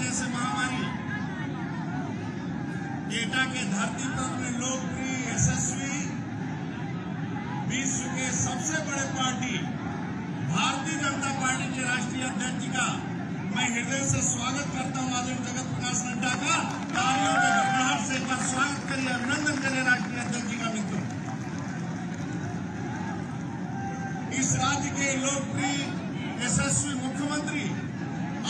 जैसे महामारी एटा के धरती पर अपने लोकप्रिय यशस्वी विश्व के सबसे बड़े पार्टी भारतीय जनता पार्टी के राष्ट्रीय अध्यक्ष जी का मैं हृदय से स्वागत करता हूं। आदरणीय जगत प्रकाश नड्डा का तालियों के गड़गड़ाहट से एक बार स्वागत करिए, अभिनंदन करिए राष्ट्रीय अध्यक्ष जी का। मित्रों, इस राज्य के लोकप्रिय यशस्वी मुख्यमंत्री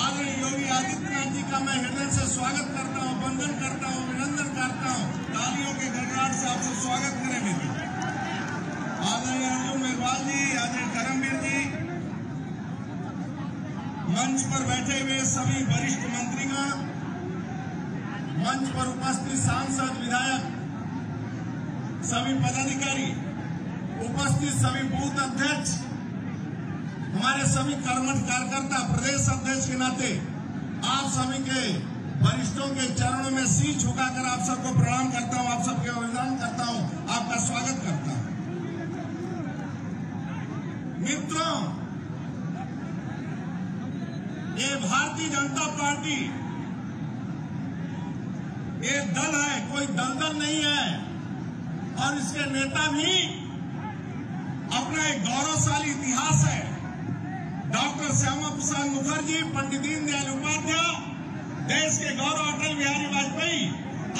आदरणीय योगी आदित्यनाथ जी का मैं हृदय से स्वागत करता हूं, वंदन करता हूं, अभिनंदन करता हूं। तालियों के गड़गड़ाहट से आपसे स्वागत करें मित्रों। आदरणीय अर्जुन मेघवाल जी, आदरणीय धर्मवीर जी, मंच पर बैठे हुए सभी वरिष्ठ मंत्रीगण, मंच पर उपस्थित सांसद, विधायक, सभी पदाधिकारी, उपस्थित सभी बूथ अध्यक्ष, हमारे सभी कर्मठ कार्यकर्ता, प्रदेश अध्यक्ष के नाते आप सभी के वरिष्ठों के चरणों में शीश झुकाकर आप सबको प्रणाम करता हूं, आप सबके अभिनंदन करता हूं, आपका स्वागत करता हूं। मित्रों, ये भारतीय जनता पार्टी ये दल है, कोई दलदल नहीं है, और इसके नेता भी अपना एक गौरवशाली इतिहास है। डॉक्टर श्यामा प्रसाद मुखर्जी, पंडित दीनदयाल उपाध्याय, देश के गौरव अटल बिहारी वाजपेयी,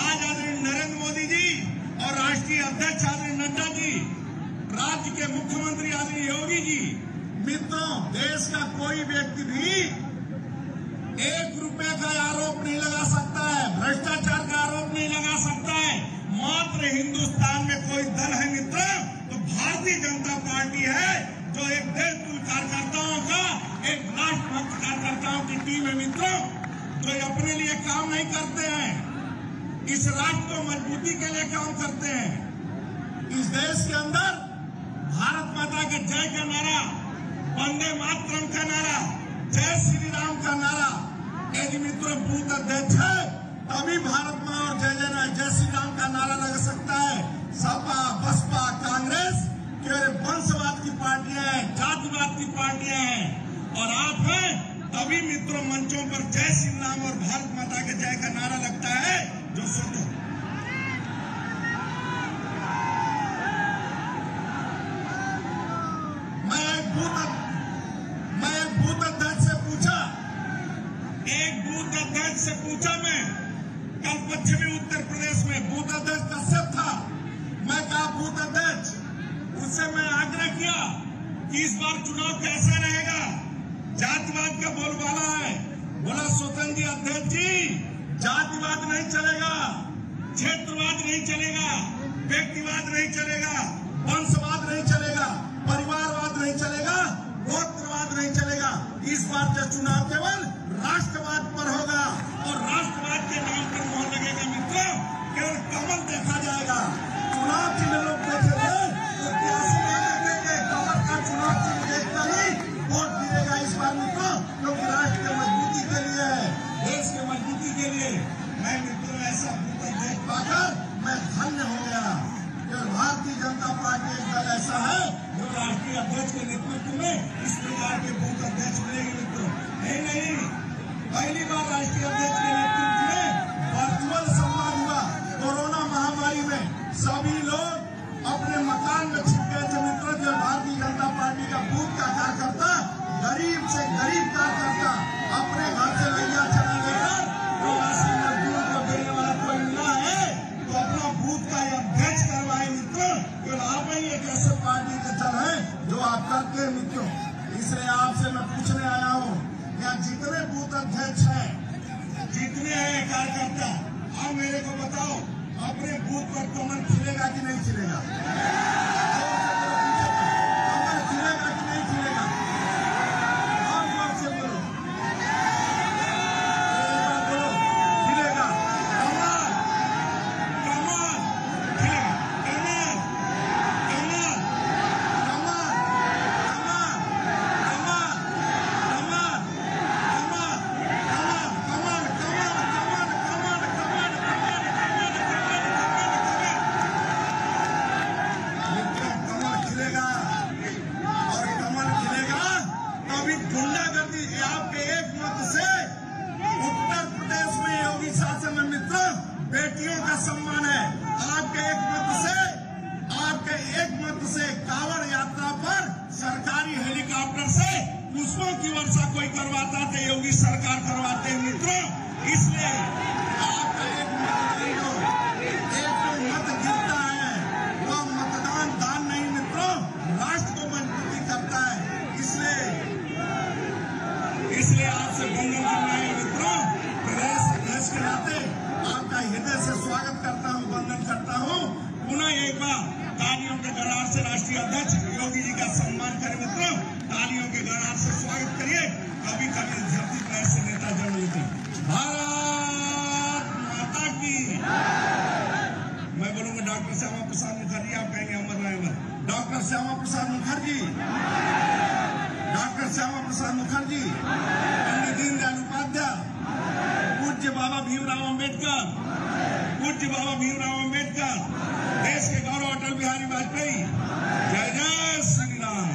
आज आदरणीय नरेंद्र मोदी जी और राष्ट्रीय अध्यक्ष आदरणीय नड्डा जी, राज्य के मुख्यमंत्री आदरणीय योगी जी। मित्रों, देश का कोई व्यक्ति भी ₹1 का आरोप नहीं लगा सकता है, भ्रष्टाचार का आरोप नहीं लगा सकता है। मात्र हिंदुस्तान में कोई दल है मित्रों तो भारतीय जनता पार्टी है, जो एक देशभक्त कार्यकर्ताओं का, एक राष्ट्रभक्त कार्यकर्ताओं की टीम है मित्रों, जो अपने लिए काम नहीं करते हैं, इस राष्ट्र को मजबूती के लिए काम करते हैं। इस देश के अंदर भारत माता के जय का नारा, वंदे मातरम का नारा, जय श्री राम का नारा, यदि मित्रों बूथ अध्यक्ष है तभी भारत मां और जय श्री राम का नारा लग सकता है। सपा, बसपा, कांग्रेस केवल वंशवाद की पार्टियां हैं, जातिवाद की पार्टियां हैं, और आप हैं तभी मित्रों मंचों पर जय श्री राम और भारत माता के जय का नारा लगता है। जो सुनो, मैं एक बूथ अध्यक्ष से पूछा मैं कल पश्चिमी उत्तर प्रदेश में बूथ अध्यक्ष कश्यप था, मैं कहा बूथ अध्यक्ष, उससे मैं आग्रह किया कि इस बार चुनाव कैसा रहेगा, जातिवाद का बोलबाला है। बोला स्वतंत्र जी अध्यक्ष जी, जातिवाद नहीं चलेगा, क्षेत्रवाद नहीं चलेगा, व्यक्तिवाद नहीं चलेगा, वंशवाद नहीं चलेगा, परिवारवाद नहीं चलेगा, गोत्रवाद नहीं चलेगा। इस बार का चुनाव केवल राष्ट्रवाद पर होगा, और राष्ट्रवाद के नाम पर मोहर लगेगा मित्रों, केवल कमल देखा जाएगा। चुनाव चिन्ह लोग देखेंगे तो कमल का चुनाव चिन्ह देखकर ही वोट गिरेगा इस बार मित्रों, क्योंकि राष्ट्र की मजबूती के लिए है, देश की मजबूती के लिए। मैं मित्रों ऐसा देख पाकर मैं धन्य हो गया। भारतीय जनता पार्टी एक दल ऐसा है जो राष्ट्रीय अध्यक्ष के नेतृत्व में इस प्रकार के बूथ अध्यक्ष मिलेंगे मित्रों। नहीं, पहली बार राष्ट्रीय अध्यक्ष के नेतृत्व में वर्चुअल संवाद हुआ। कोरोना महामारी में सभी लोग अपने मकान में छिप गए थे मित्रों। जो भारतीय जनता पार्टी का बूथ का कार्यकर्ता, गरीब से गरीब कार्यकर्ता, अपने घर से भैया चला लेकर प्रवासी मजदूर को देने वाला कोई मिला है तो अपना बूथ का अध्यक्ष करवाए मित्रों। केवल आप ही एक ऐसे पार्टी के दल है जो आप करते हैं मित्रों। इसलिए आपसे मैं पूछने आया हूँ, या जितने बूथ अध्यक्ष हैं, जितने हैं कार्यकर्ता, आप मेरे को बताओ अपने बूथ पर कमल खिलेगा कि नहीं खिलेगा? कमल खिलेगा कि नहीं खिलेगा? और जोर से बोलो, खिलेगा कमल, कमल खिलेगा, कमल, कमल, कमल, कमल, गुंडागर्दी आपके एक मत से उत्तर में मित्रों बेटियों का सम्मान है। आपके एक मत से कांवड़ यात्रा पर सरकारी हेलीकॉप्टर से पुष्पों की वर्षा कोई करवाता तो योगी सरकार करवाते हैं मित्रों। इसलिए आपका एक जो मत गिरता है वह मतदान दान नहीं मित्रों, राष्ट्र को मजबूती करता है। इसलिए आपसे वंदन करना है मित्रों। प्रदेश अध्यक्ष के नाते आपका हृदय से स्वागत करता हूं, वंदन करता हूं। पुनः एक बार तालियों के गड़ाड़ से राष्ट्रीय अध्यक्ष योगी जी का सम्मान करें मित्रों। तालियों के गड़ाड़ से स्वागत करिए। कभी कभी धरती पर ऐसे नेता जन्म लेते। भारत माता की। मैं बोलूंगा डॉक्टर श्यामा प्रसाद मुखर्जी, आप कहेंगे अमर रहे अमर। डॉक्टर श्यामा प्रसाद मुखर्जी, डॉक्टर श्यामा प्रसाद मुखर्जी, पंडित दीनदयाल उपाध्याय, पूज्य बाबा भीमराव अम्बेडकर, पूज्य बाबा भीमराव अम्बेडकर, देश के गौरव अटल बिहारी वाजपेयी। जय जय श्री राम।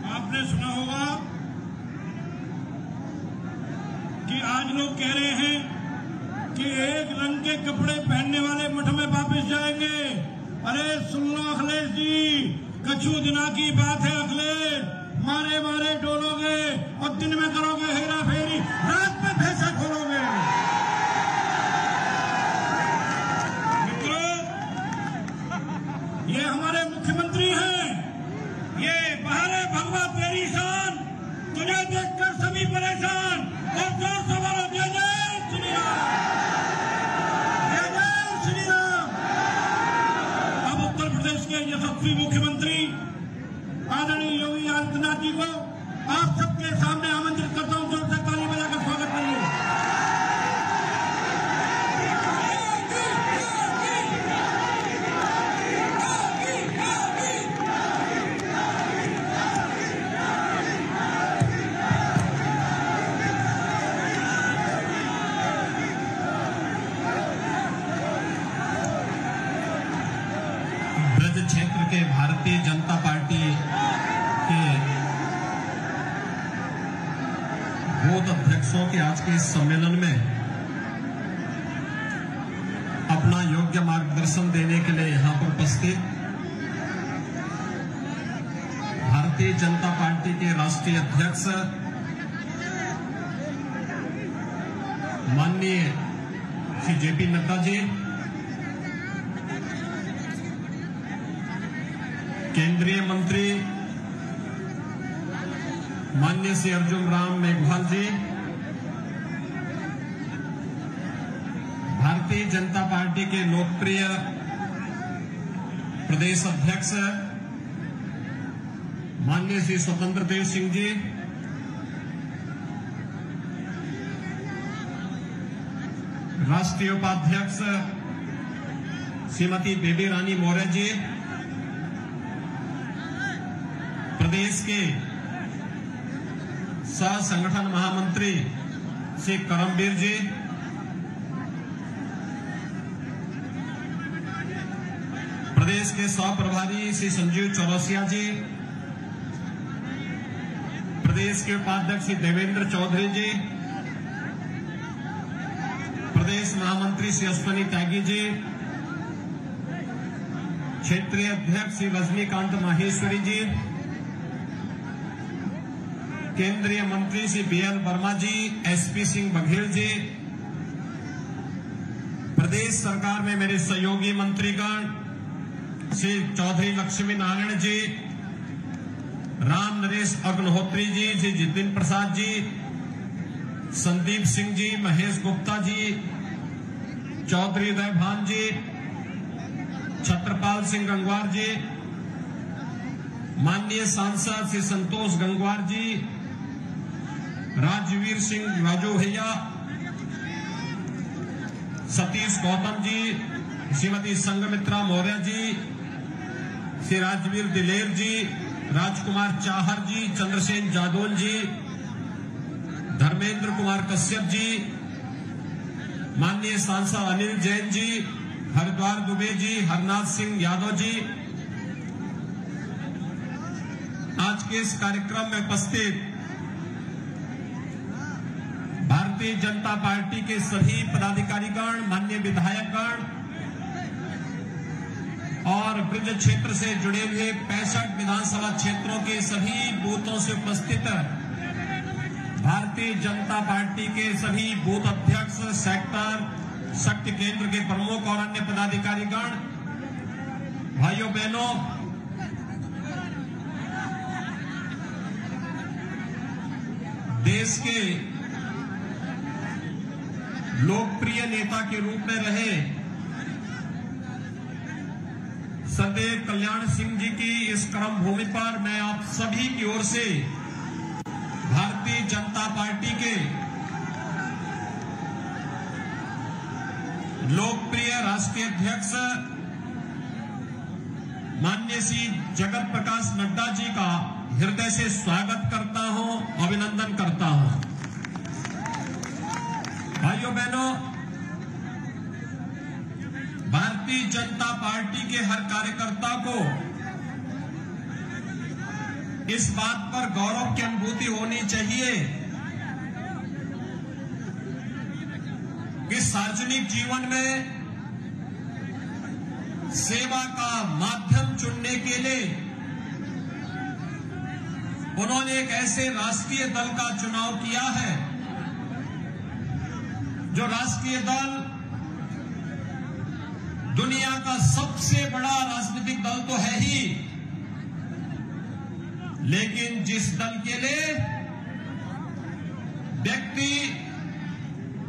आपने सुना होगा कि आज लोग कह रहे हैं कि एक रंग के कपड़े पहनने वाले मठ में वापस जाएंगे। अरे सुन लो अखिलेश जी, कछु दिना की बात है अखिलेश। मारे मारे डोलोगे और दिन में करोगे हेरा फेरी, रात में भैंसा खोलोगे। मित्रों, ये हमारे मुख्यमंत्री हैं, ये बाहर है भगवा तेरी शान, तुझे देखकर सभी परेशान। और जोर से बोलो जय जय श्री राम, जय जय श्री राम। अब उत्तर प्रदेश के यशस्वी मुख्यमंत्री आदरणीय योगी आदित्यनाथ जी को आप सबके सामने आमंत्रित करता हूं। जोर से ताली बजाकर स्वागत करिए। ब्रज क्षेत्र के भारतीय जनता पार्टी के बूथ अध्यक्षों के आज के इस सम्मेलन में अपना योग्य मार्गदर्शन देने के लिए यहां पर उपस्थित भारतीय जनता पार्टी के राष्ट्रीय अध्यक्ष माननीय श्री जेपी नड्डा जी, केंद्रीय मंत्री माननीय श्री अर्जुन राम मेघवाल जी, भारतीय जनता पार्टी के लोकप्रिय प्रदेश अध्यक्ष माननीय श्री स्वतंत्र देव सिंह जी, राष्ट्रीय उपाध्यक्ष श्रीमती बेबी रानी मौर्य जी, प्रदेश के सह संगठन महामंत्री श्री करमबीर जी, प्रदेश के सह प्रभारी श्री संजीव चौरसिया जी, प्रदेश के उपाध्यक्ष श्री देवेंद्र चौधरी जी, प्रदेश महामंत्री श्री अश्वनी त्यागी जी, क्षेत्रीय अध्यक्ष श्री रजनीकांत माहेश्वरी जी, केंद्रीय मंत्री श्री बीएल वर्मा जी, एसपी सिंह बघेल जी, प्रदेश सरकार में मेरे सहयोगी मंत्रीगण श्री चौधरी लक्ष्मी नारायण जी, राम नरेश अग्निहोत्री जी, श्री जितिन प्रसाद जी, संदीप सिंह जी, महेश गुप्ता जी, चौधरी उदयभान जी, छत्रपाल सिंह गंगवार जी, माननीय सांसद श्री संतोष गंगवार जी, राजवीर सिंह राजू भैया, सतीश गौतम जी, श्रीमती संघमित्रा मौर्य जी, श्री राजवीर दिलेर जी, राजकुमार चाहर जी, चंद्रसेन जादौन जी, धर्मेंद्र कुमार कश्यप जी, माननीय सांसद अनिल जैन जी, हरिद्वार दुबे जी, हरनाथ सिंह यादव जी, आज के इस कार्यक्रम में उपस्थित भारतीय जनता पार्टी के सभी पदाधिकारीगण, माननीय विधायकगण और ब्रज क्षेत्र से जुड़े हुए 65 विधानसभा क्षेत्रों के सभी बूथों से उपस्थित भारतीय जनता पार्टी के सभी बूथ अध्यक्ष, सेक्टर, शक्ति केंद्र के प्रमुख और अन्य पदाधिकारीगण, भाइयों बहनों, देश के लोकप्रिय नेता के रूप में रहे सदैव कल्याण सिंह जी की इस कर्म भूमि पर मैं आप सभी की ओर से भारतीय जनता पार्टी के लोकप्रिय राष्ट्रीय अध्यक्ष माननीय श्री जगत प्रकाश नड्डा जी का हृदय से स्वागत करता हूं, अभिनंदन करता हूं। भाइयों बहनों, भारतीय जनता पार्टी के हर कार्यकर्ता को इस बात पर गौरव की अनुभूति होनी चाहिए कि सार्वजनिक जीवन में सेवा का माध्यम चुनने के लिए उन्होंने एक ऐसे राष्ट्रीय दल का चुनाव किया है जो राष्ट्रीय दल दुनिया का सबसे बड़ा राजनीतिक दल तो है ही, लेकिन जिस दल के लिए व्यक्ति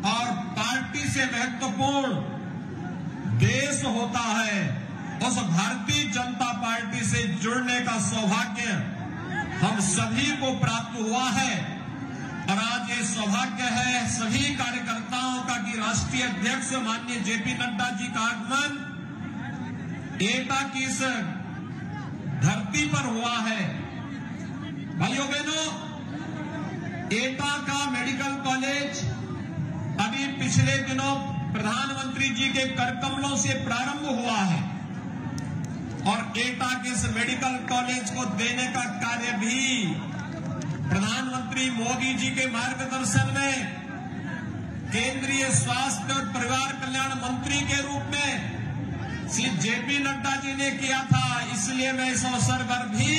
और पार्टी से महत्वपूर्ण देश होता है, उस भारतीय जनता पार्टी से जुड़ने का सौभाग्य हम सभी को प्राप्त हुआ है। और आज ये सौभाग्य है सभी कार्यकर्ताओं का कि राष्ट्रीय अध्यक्ष माननीय जेपी नड्डा जी का आगमन एटा की इस धरती पर हुआ है। भाइयों बहनों, एटा का मेडिकल कॉलेज अभी पिछले दिनों प्रधानमंत्री जी के करकमलों से प्रारंभ हुआ है और एटा के इस मेडिकल कॉलेज को देने का कार्य भी प्रधानमंत्री मोदी जी के मार्गदर्शन में केंद्रीय स्वास्थ्य और परिवार कल्याण मंत्री के रूप में श्री जेपी नड्डा जी ने किया था। इसलिए मैं इस अवसर पर भी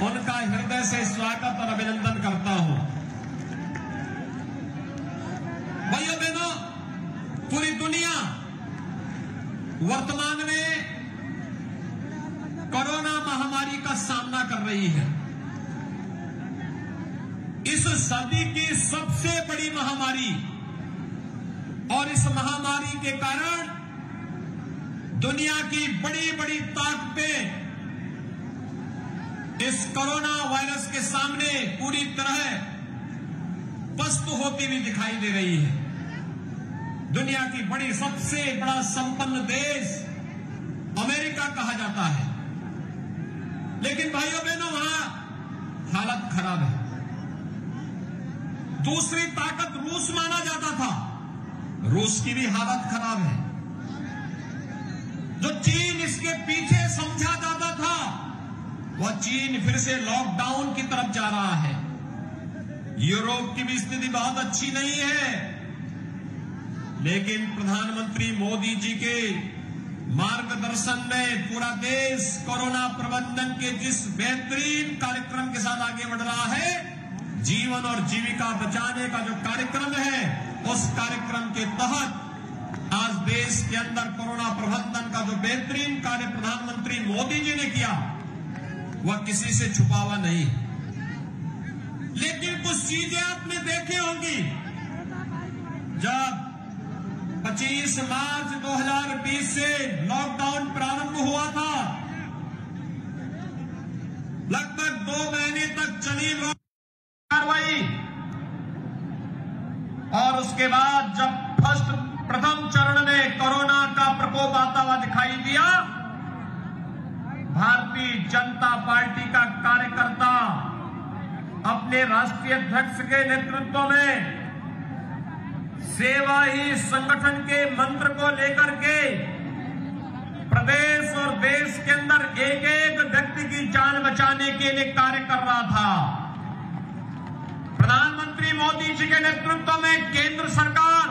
उनका हृदय से स्वागत और अभिनंदन करता हूं। भाइयों बहनों, पूरी दुनिया वर्तमान में कोरोना महामारी का सामना कर रही है। इस सदी की सबसे बड़ी महामारी, और इस महामारी के कारण दुनिया की बड़ी बड़ी ताकतें इस कोरोना वायरस के सामने पूरी तरह पस्त होती हुई दिखाई दे रही है। दुनिया की बड़ी सबसे बड़ा संपन्न देश अमेरिका कहा जाता है, लेकिन भाइयों बहनों वहां हालत खराब है। दूसरी ताकत रूस माना जाता था, रूस की भी हालत खराब है। जो चीन इसके पीछे समझा जाता था, वह चीन फिर से लॉकडाउन की तरफ जा रहा है। यूरोप की भी स्थिति बहुत अच्छी नहीं है, लेकिन प्रधानमंत्री मोदी जी के मार्गदर्शन में पूरा देश कोरोना प्रबंधन के जिस बेहतरीन कार्यक्रम के साथ आगे बढ़ रहा है, जीवन और जीविका बचाने का जो कार्यक्रम है, उस कार्यक्रम के तहत आज देश के अंदर कोरोना प्रबंधन का जो बेहतरीन कार्य प्रधानमंत्री मोदी जी ने किया, वह किसी से छुपा हुआ नहीं। लेकिन कुछ चीजें आपने देखी होंगी। जब 25 मार्च 2020 से लॉकडाउन प्रारंभ हुआ था, लगभग 2 महीने तक चली कार्रवाई, और उसके बाद जब प्रथम चरण में कोरोना का प्रकोप आता हुआ दिखाई दिया, भारतीय जनता पार्टी का कार्यकर्ता अपने राष्ट्रीय अध्यक्ष के नेतृत्व में सेवा ही संगठन के मंत्र को लेकर के प्रदेश और देश के अंदर एक एक व्यक्ति की जान बचाने के लिए कार्य कर रहा था। प्रधानमंत्री मोदी जी के नेतृत्व में केंद्र सरकार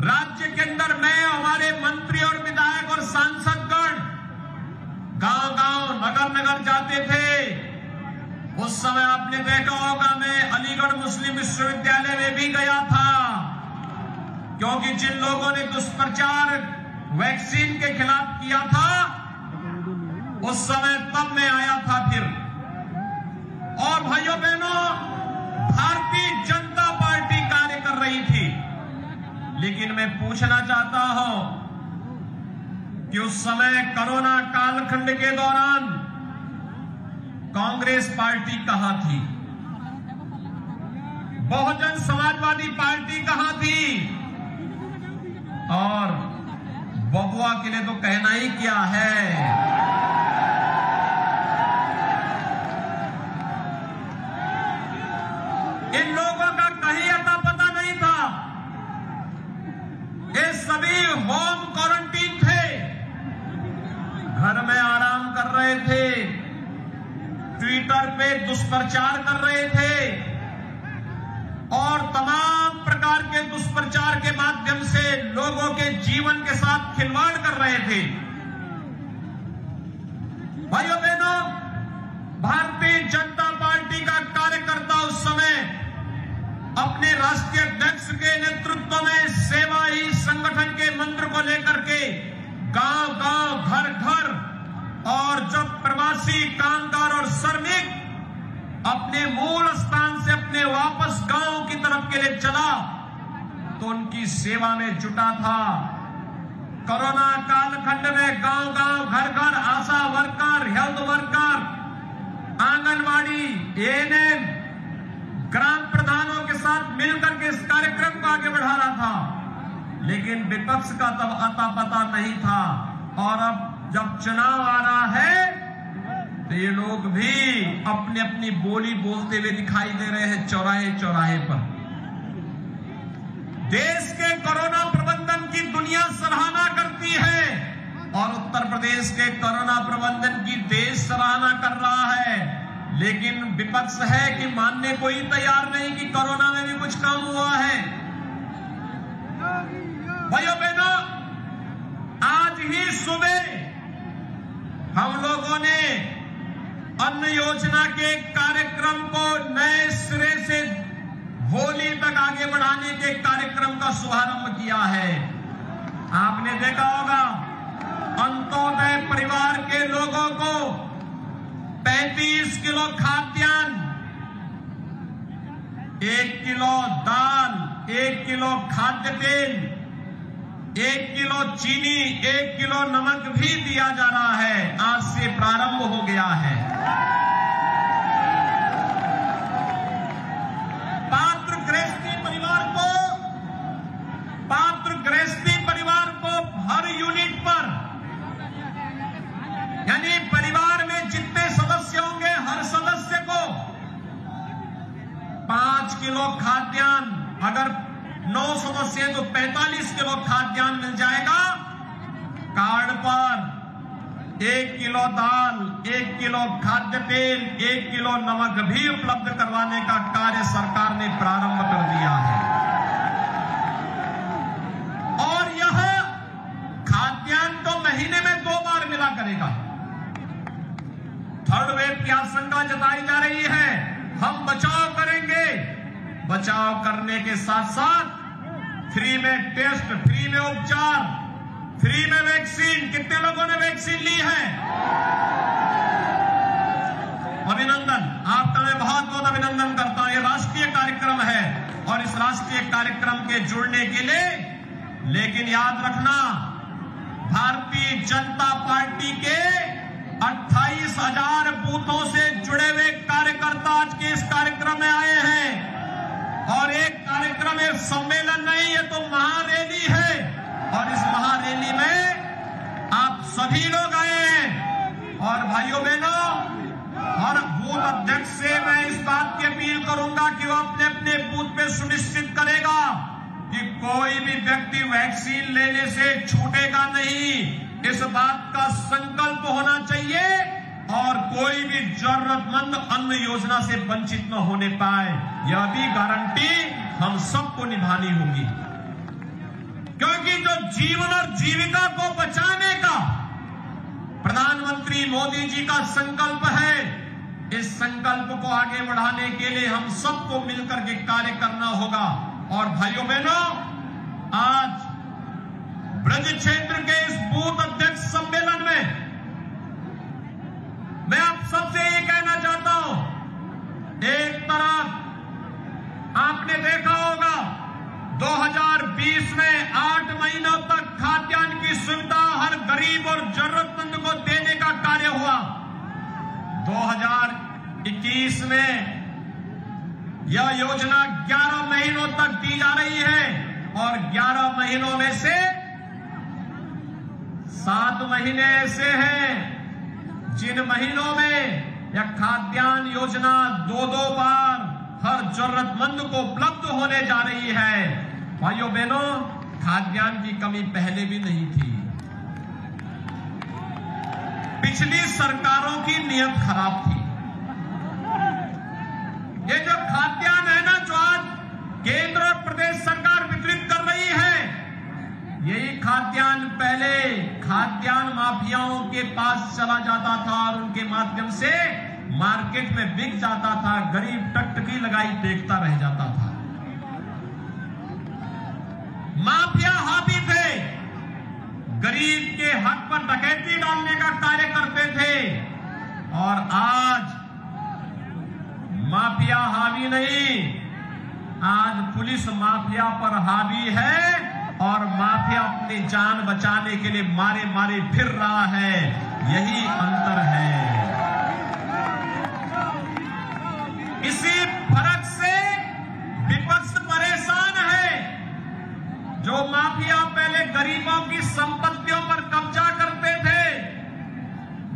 राज्य के अंदर मैं, हमारे मंत्री और विधायक और सांसदगण गांव-गांव, नगर-नगर जाते थे। उस समय आपने देखा होगा मैं अलीगढ़ मुस्लिम विश्वविद्यालय में भी गया था, क्योंकि जिन लोगों ने दुष्प्रचार वैक्सीन के खिलाफ किया था उस समय तब मैं आया था फिर। और भाइयों बहनों, भारतीय जनता पार्टी कार्य कर रही थी, लेकिन मैं पूछना चाहता हूं कि उस समय कोरोना कालखंड के दौरान कांग्रेस पार्टी कहां थी? बहुजन समाजवादी पार्टी कहां थी? और बबुआ के लिए तो कहना ही क्या है। इन लोगों का कहीं अता पता नहीं था। ये सभी होम क्वारंटीन थे, घर में आराम कर रहे थे, ट्विटर पे दुष्प्रचार कर रहे थे और तमाम प्रकार के दुष्प्रचार के माध्यम से लोगों के जीवन के साथ खिलवाड़ कर रहे थे। भाइयों बहनों, भारतीय जनता पार्टी का कार्यकर्ता उस समय अपने राष्ट्रीय अध्यक्ष के नेतृत्व में सेवा ही संगठन के मंत्र को लेकर के गांव-गांव, घर-घर और जब प्रवासी कामगार और श्रमिक अपने मूल स्थान से अपने वापस गांव की तरफ के लिए चला तो उनकी सेवा में जुटा था। कोरोना कालखंड में गांव-गांव, घर-घर ASHA worker, health worker, anganwadi, ANM, ग्राम प्रधानों के साथ मिलकर के इस कार्यक्रम को आगे बढ़ा रहा था, लेकिन विपक्ष का तब अता पता नहीं था। और अब जब चुनाव आ रहा है तो ये लोग भी अपनी अपनी बोली बोलते हुए दिखाई दे रहे हैं चौराहे चौराहे पर। देश के कोरोना प्रबंधन की दुनिया सराहना करती है और उत्तर प्रदेश के कोरोना प्रबंधन की देश सराहना कर रहा है, लेकिन विपक्ष है कि मानने को ही तैयार नहीं कि कोरोना में भी कुछ काम हुआ है। भाइयों बहनों, आज ही सुबह हम लोगों ने अन्न योजना के कार्यक्रम को नए सिरे से होली तक आगे बढ़ाने के कार्यक्रम का शुभारंभ किया है। आपने देखा होगा अंत्योदय परिवार के लोगों को 35 किलो खाद्यान्न, 1 किलो दाल, 1 किलो खाद्य तेल, 1 किलो चीनी, 1 किलो नमक भी दिया जा रहा है। आज से प्रारंभ हो गया है। पात्र गृहस्थी परिवार को हर यूनिट पर, यानी परिवार में जितने सदस्य होंगे हर सदस्य को 5 किलो खाद्यान्न, अगर 9 सदस्य तो 45 किलो खाद्यान्न मिल जाएगा। कार्ड पर 1 किलो दाल, 1 किलो खाद्य तेल, 1 किलो नमक भी उपलब्ध करवाने का कार्य सरकार ने प्रारंभ कर दिया है। और यह खाद्यान्न तो महीने में 2 बार मिला करेगा। थर्ड वेव की आशंका जताई जा रही है। हम बचाव करेंगे, बचाव करने के साथ साथ फ्री में टेस्ट, फ्री में उपचार, फ्री में वैक्सीन। कितने लोगों ने वैक्सीन ली है? अभिनंदन, आपका मैं बहुत बहुत अभिनंदन करता हूं। ये राष्ट्रीय कार्यक्रम है और इस राष्ट्रीय कार्यक्रम के जुड़ने के लिए, लेकिन याद रखना, भारतीय जनता पार्टी के 28,000 बूथों से जुड़े हुए कार्यकर्ता आज के इस कार्यक्रम में आए हैं। और एक कार्यक्रम, एक सम्मेलन नहीं, ये तो महारैली है। और इस महारैली में आप सभी लोग आए हैं। भाइयों बहनों, हर बूथ अध्यक्ष से मैं इस बात की अपील करूंगा कि वो अपने अपने बूथ पे सुनिश्चित करेगा कि कोई भी व्यक्ति वैक्सीन लेने से छूटेगा नहीं। इस बात का संकल्प होना चाहिए और कोई भी जरूरतमंद अन्न योजना से वंचित न होने पाए, यह भी गारंटी हम सबको निभानी होगी। क्योंकि जो जीवन और जीविका को बचाने का प्रधानमंत्री मोदी जी का संकल्प है, इस संकल्प को आगे बढ़ाने के लिए हम सबको मिलकर के कार्य करना होगा। और भाइयों बहनों, आज ब्रज क्षेत्र के इस बूथ अध्यक्ष सम्मेलन में मैं आप सबसे ये कहना चाहता हूं, एक तरफ आपने देखा होगा 2020 में 8 महीनों तक खाद्यान्न की सुविधा हर गरीब और जरूरतमंद को देने का कार्य हुआ। 2021 में यह योजना 11 महीनों तक दी जा रही है और 11 महीनों में से 7 महीने ऐसे हैं जिन महीनों में यह खाद्यान्न योजना 2-2 बार हर जरूरतमंद को उपलब्ध होने जा रही है। भाइयों बहनों, खाद्यान्न की कमी पहले भी नहीं थी। पिछली सरकारों की नीयत खराब थी। ये जो खाद्यान्न है ना, जो आज केंद्र और प्रदेश सरकार वितरित कर रही है, यही खाद्यान्न पहले खाद्यान्न माफियाओं के पास चला जाता था और उनके माध्यम से मार्केट में बिक जाता था। गरीब टकटकी लगाई देखता रह जाता था। माफिया हावी थे, गरीब के हक पर डकैती डालने का कार्य करते थे। और आज माफिया हावी नहीं, आज पुलिस माफिया पर हावी है और माफिया अपनी जान बचाने के लिए मारे मारे फिर रहा है। यही अंतर है। इसी फर्क से विपक्ष परेशान है। जो माफिया पहले गरीबों की संपत्तियों पर कब्जा करते थे,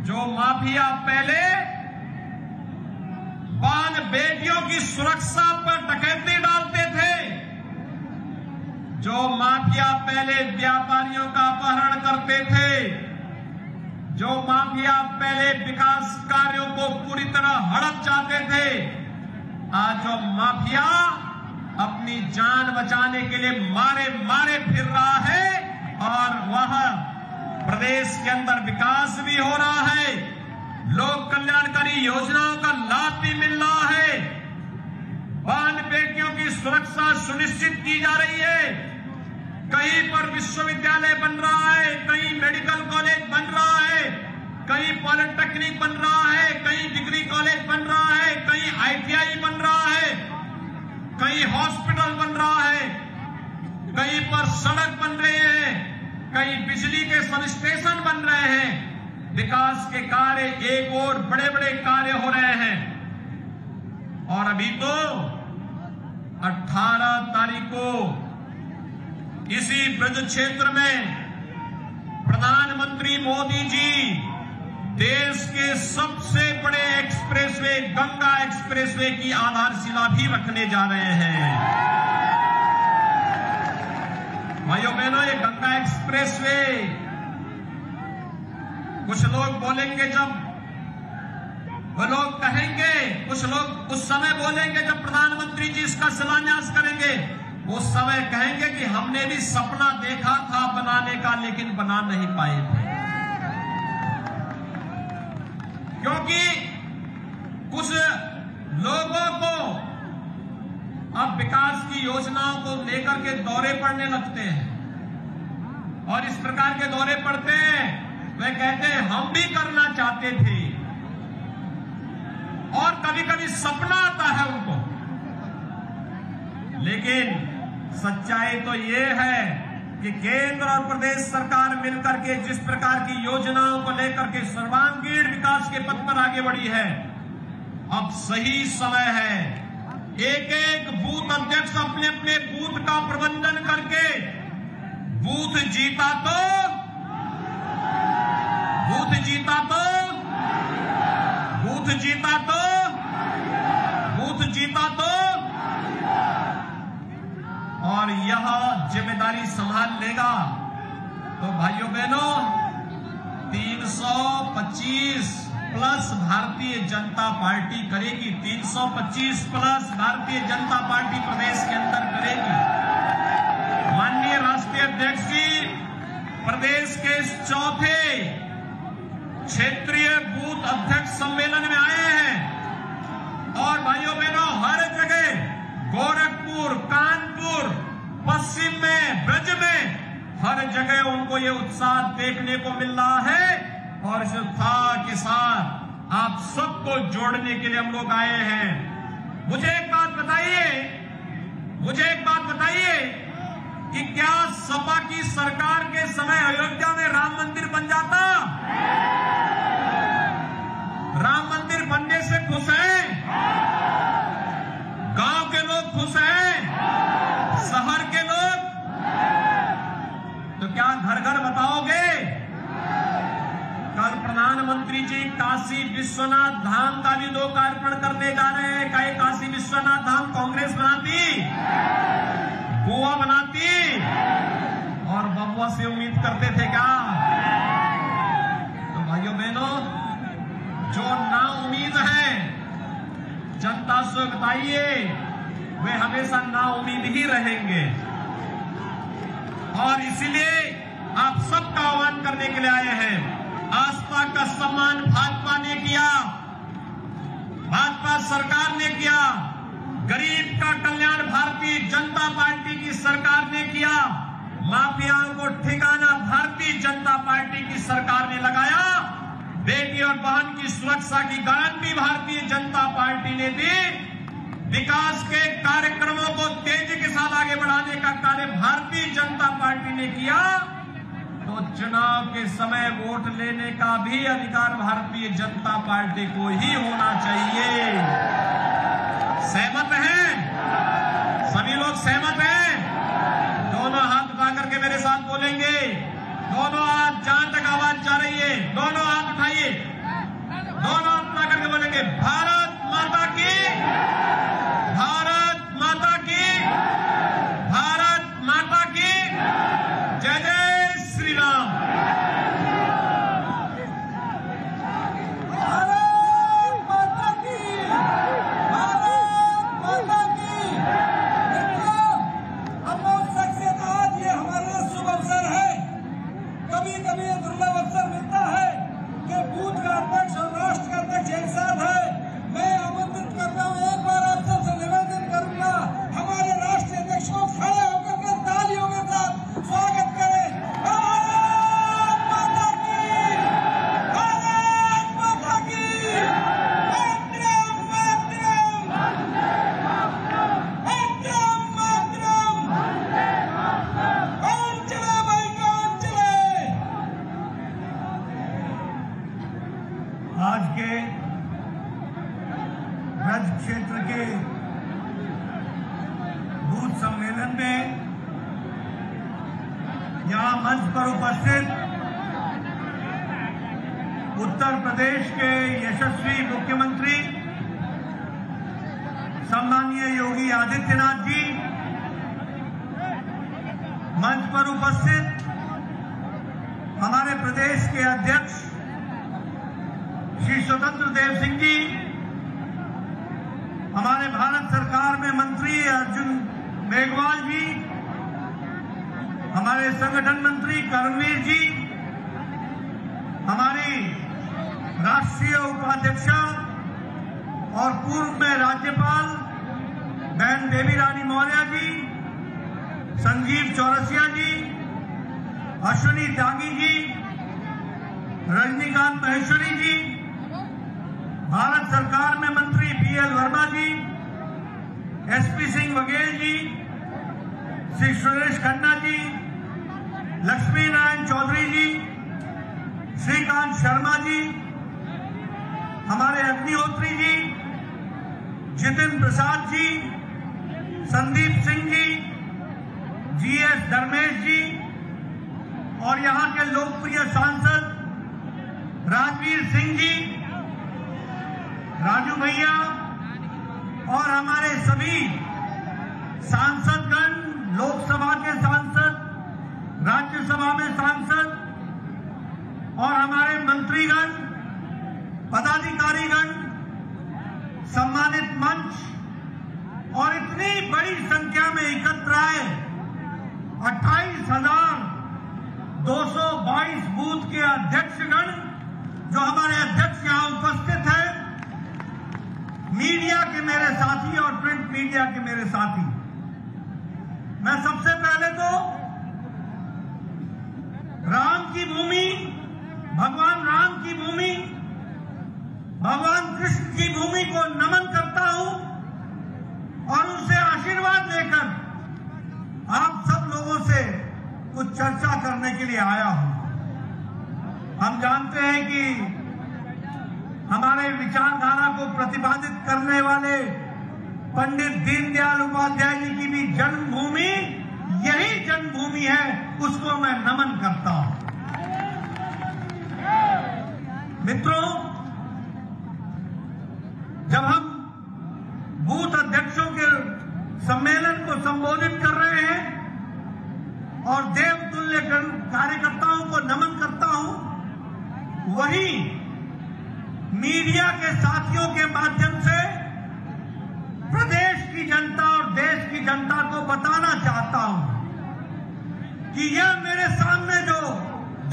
जो माफिया पहले बाल बेटियों की सुरक्षा पर डकैती डालते थे, जो माफिया पहले व्यापारियों का अपहरण करते थे, जो माफिया पहले विकास कार्यों को पूरी तरह हड़प जाते थे, आज जो माफिया अपनी जान बचाने के लिए मारे मारे फिर रहा है और वह प्रदेश के अंदर विकास भी हो रहा है, लोक कल्याणकारी योजनाओं का लाभ भी मिल रहा है, बाल बेटियों की सुरक्षा सुनिश्चित की जा रही है, कहीं पर विश्वविद्यालय बन रहा है, कहीं मेडिकल कॉलेज बन रहा है, कहीं पॉलिटेक्निक बन रहा है, कहीं डिग्री कॉलेज बन रहा है, कहीं ITI बन रहा है, कहीं हॉस्पिटल बन रहा है, कहीं पर सड़क बन रही है, कहीं बिजली के सब स्टेशन बन रहे हैं। विकास के कार्य एक और बड़े बड़े कार्य हो रहे हैं। और अभी तो 18 तारीख को इसी ब्रज क्षेत्र में प्रधानमंत्री मोदी जी देश के सबसे बड़े एक्सप्रेसवे गंगा एक्सप्रेसवे की आधारशिला भी रखने जा रहे हैं। भाइयों बहनों, ये गंगा एक्सप्रेसवे, कुछ लोग बोलेंगे, जब वो लोग कहेंगे, कुछ लोग उस समय बोलेंगे जब प्रधानमंत्री जी इसका शिलान्यास करेंगे, उस समय कहेंगे कि हमने भी सपना देखा था बनाने का, लेकिन बना नहीं पाए थे। क्योंकि कुछ लोगों को अब विकास की योजनाओं को लेकर के दौरे पड़ने लगते हैं और इस प्रकार के दौरे पड़ते हैं, वे कहते हैं हम भी करना चाहते थे। और कभी कभी सपना आता है उनको, लेकिन सच्चाई तो ये है कि केंद्र और प्रदेश सरकार मिलकर के जिस प्रकार की योजनाओं को लेकर के सर्वांगीण विकास के पथ पर आगे बढ़ी है, अब सही समय है एक एक बूथ अध्यक्ष अपने अपने बूथ का प्रबंधन करके बूथ जीता तो बूथ जीता तो और यह जिम्मेदारी संभाल लेगा तो भाइयों बहनों 325 प्लस भारतीय जनता पार्टी करेगी। 325 प्लस भारतीय जनता पार्टी प्रदेश के अंदर करेगी। माननीय राष्ट्रीय अध्यक्ष जी प्रदेश के इस चौथे क्षेत्रीय बूथ अध्यक्ष सम्मेलन में आए हैं और भाइयों बहनों हर जगह गोरखपुर, कानपुर, पश्चिम में, ब्रज में हर जगह उनको ये उत्साह देखने को मिल रहा है और इस उत्साह के साथ आप सबको जोड़ने के लिए हम लोग आए हैं। मुझे एक बात बताइए कि क्या सपा की सरकार के समय अयोध्या में राम मंदिर बन जाता? राम मंदिर बनने से खुश हैं? गांव के लोग खुश हैं? शहर के लोग? तो क्या घर घर बताओगे? कल प्रधानमंत्री जी काशी विश्वनाथ धाम का भी लोकार्पण करने जा रहे हैं। क्या काशी विश्वनाथ धाम कांग्रेस बनाती, गोवा बनाती और बबुआ से उम्मीद करते थे क्या? तो भाइयों बहनों जो ना उम्मीद है जनता से बताइए वे हमेशा ना उम्मीद ही रहेंगे और इसीलिए आप सबका आह्वान करने के लिए आए हैं। आस्था का सम्मान भाजपा ने किया, भाजपा सरकार ने किया, गरीब का कल्याण भारतीय जनता पार्टी की सरकार ने किया, माफियाओं को ठिकाना भारतीय जनता पार्टी की सरकार ने लगाया, बेटी और बहन की सुरक्षा की गारंटी भारतीय जनता पार्टी ने दी, विकास के कार्यक्रमों को तेजी के साथ आगे बढ़ाने का कार्य भारतीय जनता पार्टी ने किया। तो चुनाव के समय वोट लेने का भी अधिकार भारतीय जनता पार्टी को ही होना चाहिए। सहमत हैं? सभी लोग सहमत हैं? दोनों हाथ उठा करके मेरे साथ बोलेंगे। दोनों हाथ जहां तक आवाज जा रही है दोनों हाथ उठाइए, दोनों हाथ उठा करके बोलेंगे भारत माता की, भारत माता की, भारत माता की जय जय श्री राम। भारत माता की, भारत माता की। अमोत्सव से आज ये हमारा शुभ अवसर है। कभी कभी ये दुर्लभ अवसर मिलता है कि बूथ का अध्यक्ष और राष्ट्र का अध्यक्ष एक साथ है। मैं आमंत्रित कर रहा हूँ, एक बार आप सबसे निवेदन करूंगा हमारे राष्ट्रीय अध्यक्ष को खड़े होकर के तालियों के साथ स्वागत करें। भारत माता की, भारत माता की, मातरम मातरम, मातरम मातरम, कौन चले भाई कौन चले। आज के ब्रज क्षेत्र के बूथ सम्मेलन में यहां मंच पर उपस्थित उत्तर प्रदेश के यशस्वी मुख्यमंत्री सम्माननीय योगी आदित्यनाथ जी, मंच पर उपस्थित हमारे प्रदेश के अध्यक्ष श्री स्वतंत्र देव सिंह जी, हमारे भारत सरकार में मंत्री अर्जुन मेघवाल जी, हमारे संगठन मंत्री कर्णवीर जी, हमारी राष्ट्रीय उपाध्यक्ष और पूर्व में राज्यपाल बहन देवी रानी मौर्य जी, संजीव चौरसिया जी, अश्विनी त्यागी जी, रजनीकांत महेश्वरी जी, भारत सरकार में मंत्री BL वर्मा जी, SP सिंह बघेल जी, श्री सुरेश खन्ना जी, लक्ष्मी नारायण चौधरी जी, श्रीकांत शर्मा जी, हमारे अग्निहोत्री जी, जितिन प्रसाद जी, संदीप सिंह जी, GS धर्मेश जी और यहाँ के लोकप्रिय सांसद राजवीर सिंह जी, राजू भैया और हमारे सभी सांसदगण, लोकसभा के सांसद, राज्यसभा में सांसद और हमारे मंत्रीगण, पदाधिकारीगण, सम्मानित मंच और इतनी बड़ी संख्या में एकत्र आए 28,222 बूथ के अध्यक्षगण, जो हमारे अध्यक्ष यहां उपस्थित हैं, मीडिया के मेरे साथी और प्रिंट मीडिया के मेरे साथी, मैं सबसे पहले तो राम की भूमि, भगवान राम की भूमि, भगवान कृष्ण की भूमि को नमन करता हूं और उनसे आशीर्वाद लेकर आप सब लोगों से कुछ चर्चा करने के लिए आया हूं। हम जानते हैं कि हमारे विचारधारा को प्रतिपादित करने वाले पंडित दीनदयाल उपाध्याय जी की भी जन्मभूमि यही जन्मभूमि है, उसको मैं नमन करता हूं। मित्रों, जब हम बूथ अध्यक्षों के सम्मेलन को संबोधित कर रहे हैं और देवतुल्य कार्यकर्ताओं को नमन करता हूं, वही मीडिया के साथियों के माध्यम से प्रदेश की जनता और देश की जनता को बताना चाहता हूं कि यह मेरे सामने जो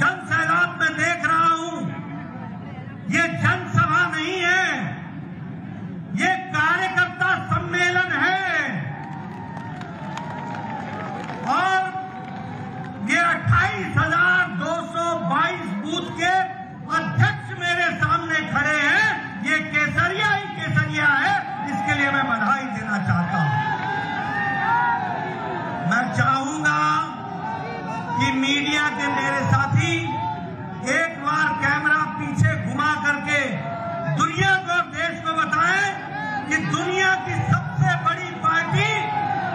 जन सैलाब में देख रहा हूं, ये जनसभा नहीं है, ये कार्यकर्ता सम्मेलन है। और ये 28,222 बूथ के अध्यक्ष मेरे सामने खड़े हैं। ये केसरिया ही केसरिया है, इसके लिए मैं बधाई देना चाहता हूं। मैं चाहूंगा कि मीडिया के मेरे साथी एक बार कैमरा पीछे घुमा करके दुनिया को और देश को बताएं कि दुनिया की सबसे बड़ी पार्टी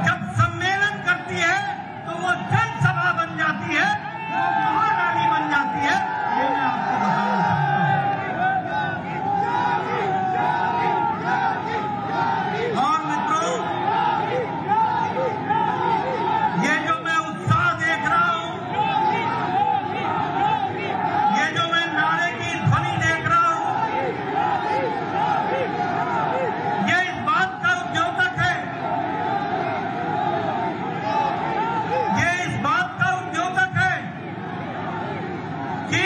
जब सम्मेलन करती है तो वो जनसभा बन जाती है, वो महारानी बन जाती है। ये मैं आपको बताना चाहता हूं। और मित्रों, ये जो मैं उत्साह देख रहा हूं, ये जो मैं नारे की ध्वनि देख रहा हूं, ये इस बात का उद्योतक है, ये इस बात का उद्योतक है कि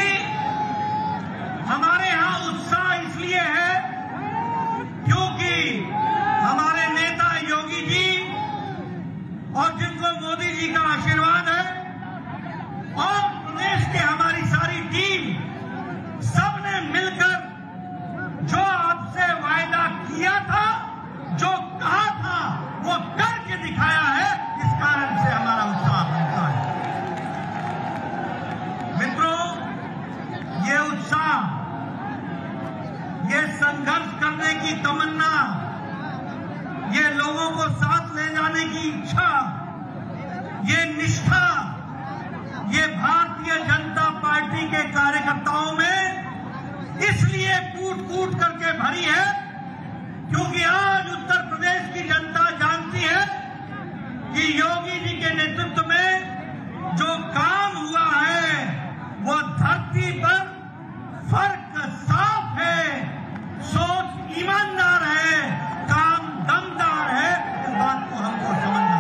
हमारे यहां उत्साह इसलिए है क्योंकि हमारे नेता योगी जी और जिनको मोदी जी का आशीर्वाद है और प्रदेश के हमारी सारी टीम, सबने मिलकर जो आपसे वायदा किया था, जो कहा था, वो करके दिखाया है। इस कारण से हमारा उत्साह बनता है। मित्रों, ये उत्साह, ये संघर्ष करने की तमन्ना, ये लोगों को साथ ले जाने की इच्छा, ये निष्ठा, ये भारतीय जनता पार्टी के कार्यकर्ताओं में इसलिए कूट कूट करके भरी है क्योंकि आज उत्तर प्रदेश की जनता जानती है कि योगी जी के नेतृत्व में जो काम हुआ है वो धरती पर फर्क साफ है, सोच ईमानदार है, काम दमदार है। इस बात को हमको समझना है।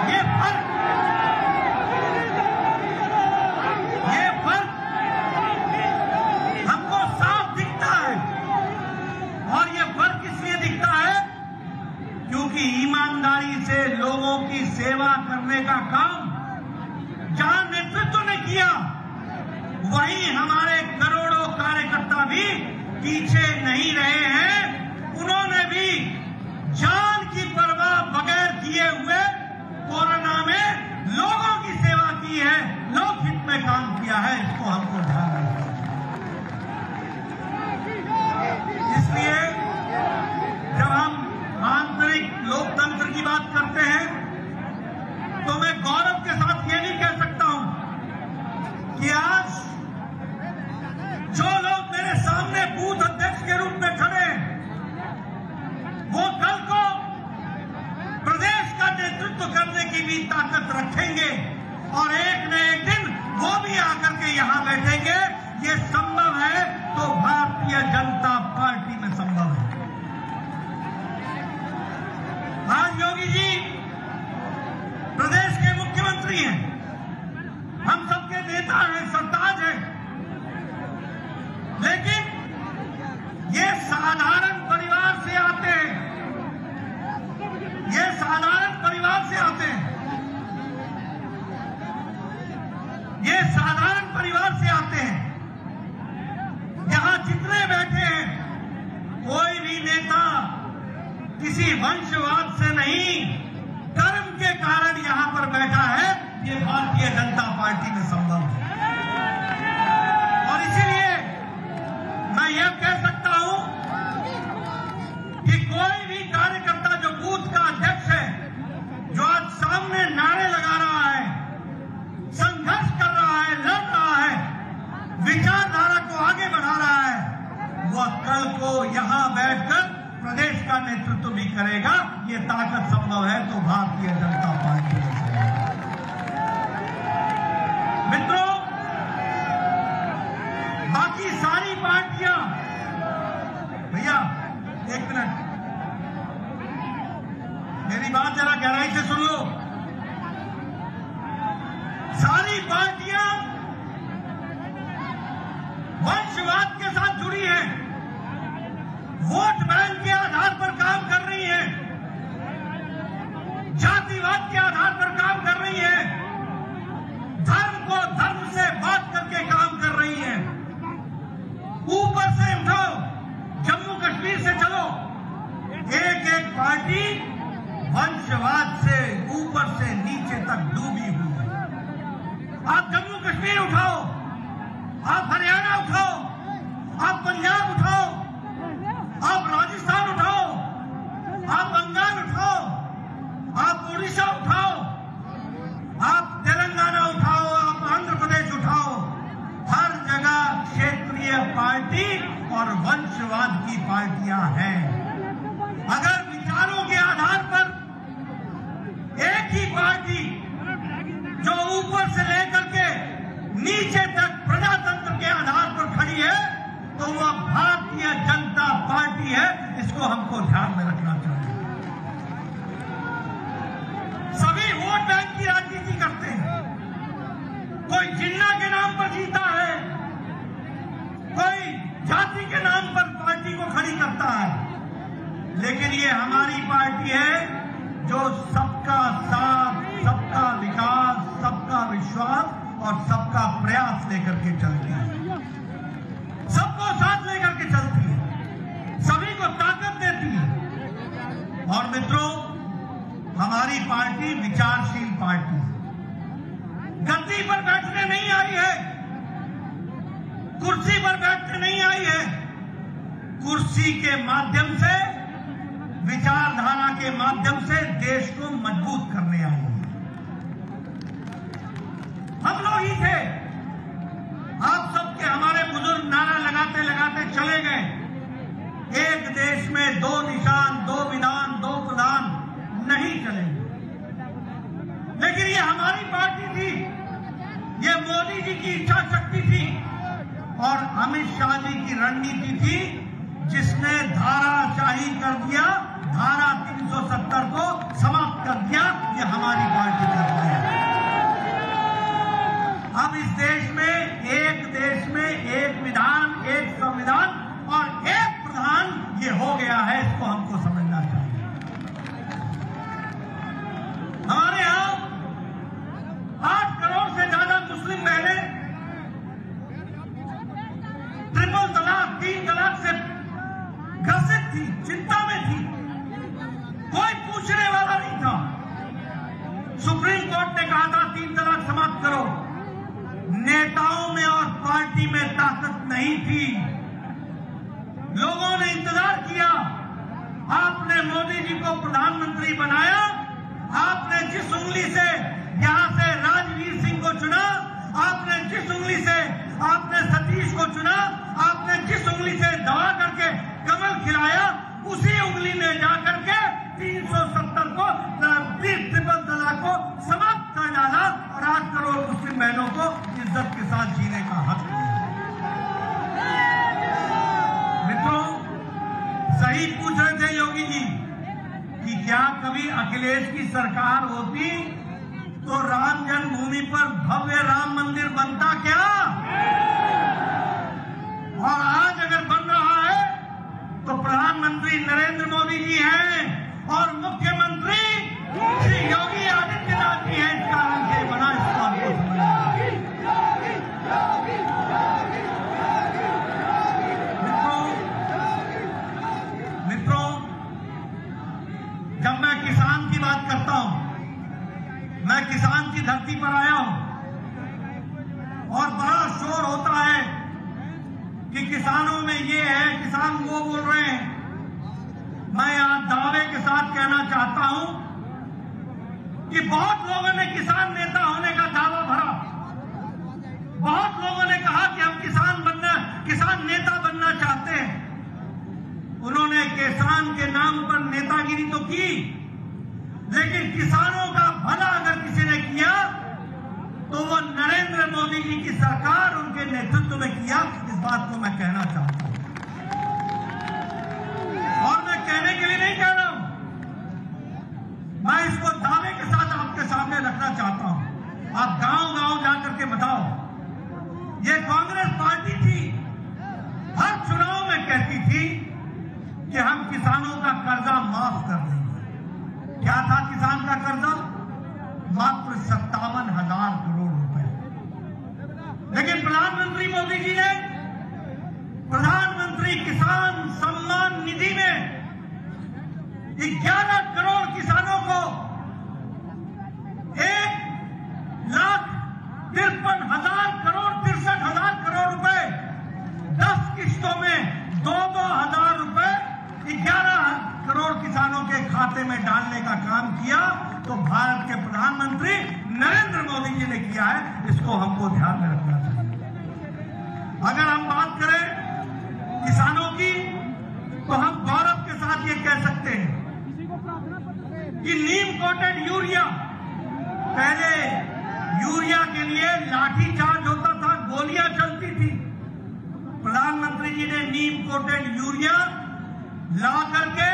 ये फर्क हमको साफ दिखता है और ये फर्क इसलिए दिखता है क्योंकि ईमानदारी से लोगों की सेवा करने का काम जहां नेतृत्व ने किया, वहीं हमारे करोड़ों कार्यकर्ता भी पीछे नहीं रहे हैं। उन्होंने भी जान की परवाह बगैर किए हुए कोरोना में लोगों की सेवा की है, लोकहित में काम किया है। इसको हमको ध्यान रखना है। इसलिए जब हम आंतरिक लोकतंत्र की बात करते हैं तो मैं गौरव के साथ ये नहीं कह सकता ताकत रखेंगे और एक न एक दिन वो भी आकर के यहां बैठेंगे। ये संभव है तो भारतीय जनता पार्टी में संभव है। आज योगी जी प्रदेश के मुख्यमंत्री हैं, हम सबके नेता हैं, सरताज हैं, लेकिन ये साधारण परिवार से आते हैं, ये साधारण परिवार से आते हैं, ये साधारण परिवार से आते हैं। यहां जितने बैठे हैं कोई भी नेता किसी वंशवाद से नहीं, कर्म के कारण यहां पर बैठा है। ये भारतीय जनता पार्टी में संभव है और इसीलिए मैं यह कह सकता हूं कि कोई भी कार्यकर्ता जो बूथ का अध्यक्ष है, जो आज सामने नारे लगा रहा है, संघर्ष कर रहा है, लड़ रहा है, विचारधारा को आगे बढ़ा रहा है, वह कल को यहां बैठकर प्रदेश का नेतृत्व भी करेगा। ये ताकत संभव है तो भारतीय जनता पार्टी में संभव है। मित्रों, बाकी सारी पार्टियां, भैया एक मिनट मेरी बात जरा गहराई से सुन लो। सारी पार्टियां वंशवाद के साथ जुड़ी हैं, वोट बैंक के आधार पर काम कर रही है, जातिवाद के आधार पर काम कर रही है, धर्म को धर्म से बात करके काम कर रही है। ऊपर से उठाओ, जम्मू कश्मीर से चलो, एक एक पार्टी वंशवाद से ऊपर से नीचे तक डूबी हुई है। आप जम्मू कश्मीर उठाओ, आप हरियाणा उठाओ, आप पंजाब उठाओ, आप राजस्थान उठाओ, आप बंगाल उठाओ, आप उड़ीसा उठाओ, आप तेलंगाना उठाओ, आप आंध्र प्रदेश उठाओ, हर जगह क्षेत्रीय पार्टी और वंशवाद की पार्टियां हैं। अगर विचारों के आधार पर एक ही पार्टी जो ऊपर से लेकर के नीचे तक प्रजातंत्र के आधार पर खड़ी है तो वह भारतीय जनता पार्टी है। इसको हमको ध्यान में रखना चाहिए। सभी वोट बैंक की राजनीति करते हैं, कोई जिन्ना के नाम पर जीता है, कोई जाति के नाम पर पार्टी को खड़ी करता है, लेकिन ये हमारी पार्टी है जो सबका साथ, सबका विकास, सबका विश्वास और सबका प्रयास लेकर के चलती है, सबको साथ लेकर के चलती है, सभी को ताकत देती है। और मित्रों, हमारी पार्टी विचारशील पार्टी है, गद्दी पर बैठने नहीं आई है, कुर्सी पर बैठने नहीं आई है, कुर्सी के माध्यम से, विचारधारा के माध्यम से देश को मजबूत करने आई है। हम लोग ही थे, आप सबके हमारे बुजुर्ग नारा लगाते लगाते चले गए। एक देश में दो निशान, दो विधान, दो प्रधान नहीं चलेंगे, लेकिन ये हमारी पार्टी थी, ये मोदी जी की इच्छा शक्ति थी और अमित शाह जी की रणनीति थी, जिसने धाराशाही कर दिया, धारा 370 को समाप्त कर दिया। ये हमारी पार्टी कर रही है। अब इस देश में एक विधान, एक संविधान और एक प्रधान ये हो गया है। इसको हमको समझना चाहिए। हमारे यहां 8 करोड़ से ज्यादा मुस्लिम बहनें ट्रिपल तलाक, 3 तलाक से ग्रसित थी, चिंता में थी, कोई पूछने वाला नहीं था। सुप्रीम कोर्ट ने कहा था 3 तलाक समाप्त करो। नेताओं में और पार्टी में ताकत नहीं थी, लोगों ने इंतजार किया। आपने मोदी जी को प्रधानमंत्री बनाया, आपने जिस उंगली से यहां से राजवीर सिंह को चुना, आपने जिस उंगली से आपने सतीश को चुना, आपने जिस उंगली से दबा करके कमल खिलाया, उसी उंगली में जाकर के 370 को, ट्रिपल तलाक को पूछ रहे थे योगी जी कि क्या कभी अखिलेश की सरकार होती तो राम जन्मभूमि पर भव्य राम मंदिर बनता क्या? और आज अगर बन रहा है तो प्रधानमंत्री नरेंद्र मोदी जी हैं और मुख्यमंत्री श्री योगी आदित्यनाथ जी हैं। इस कारण से बना, इसको हमको समझना है। मित्रों, जब मैं किसान की बात करता हूं, मैं किसान की धरती पर आया हूं और बड़ा शोर होता है कि किसानों में ये है, किसान वो बोल रहे हैं। मैं यहां दावे के साथ कहना चाहता हूं कि बहुत लोगों ने किसान नेता होने का दावा भरा, बहुत लोगों ने कहा कि हम किसान नेता बनना चाहते हैं। उन्होंने किसान के नाम पर नेतागिरी तो की, लेकिन किसानों का भला अगर किसी ने किया तो वो नरेंद्र मोदी जी की सरकार उनके नेतृत्व में किया। इस बात को मैं कहना चाहता हूं और मैं कहने के लिए नहीं कह रहा हूं, मैं इसको दावे के साथ आपके सामने रखना चाहता हूं। आप गांव-गांव जाकर के बताओ, ये कांग्रेस पार्टी थी, हर चुनाव में कहती थी कि हम किसानों का कर्जा माफ कर देंगे। क्या था किसान का कर्जा? मात्र 57,000 करोड़ रुपए। लेकिन प्रधानमंत्री मोदी जी ने प्रधानमंत्री किसान सम्मान निधि में 11 करोड़ किसानों को 1,53,000 करोड़ 63,000 करोड़ रुपए 10 किस्तों में 2,000 रुपए 11 करोड़ किसानों के खाते में डालने का काम किया। तो भारत के प्रधानमंत्री नरेंद्र मोदी जी ने किया है, इसको हमको ध्यान में रखना चाहिए। अगर हम बात करें किसानों की तो हम गौरव के साथ ये कह सकते हैं कि नीम कोटेड यूरिया, पहले यूरिया के लिए लाठी चार्ज होता था, गोलियां चलती थी। प्रधानमंत्री जी ने नीम कोटेड यूरिया ला करके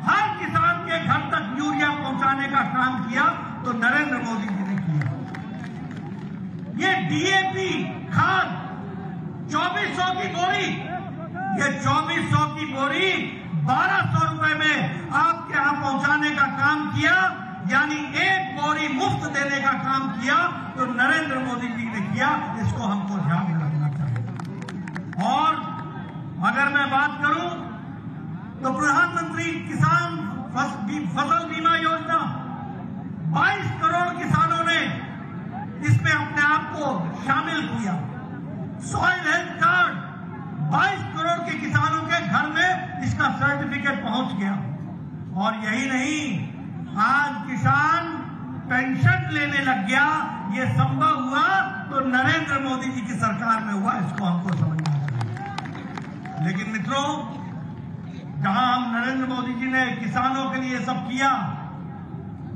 हर किसान के घर तक यूरिया पहुंचाने का काम किया, तो नरेंद्र मोदी जी ने किया। ये डीएपी खाद 2400 की बोरी, ये 2400 की बोरी 1200 रुपए में आपके यहां पहुंचाने का काम किया, यानी एक बोरी मुफ्त देने का काम किया, तो नरेंद्र मोदी जी ने किया। इसको हमको ध्यान में रखना चाहिए। और अगर मैं बात करूं तो प्रधानमंत्री किसान फसल बीमा योजना 22 करोड़ किसानों ने इसमें अपने आप को शामिल किया। सॉइल हेल्थ कार्ड 22 करोड़ के किसानों के घर में इसका सर्टिफिकेट पहुंच गया। और यही नहीं, आज किसान पेंशन लेने लग गया। ये संभव हुआ तो नरेंद्र मोदी जी की सरकार में हुआ, इसको हमको समझना चाहिए। लेकिन मित्रों, जहां हम नरेंद्र मोदी जी ने किसानों के लिए सब किया,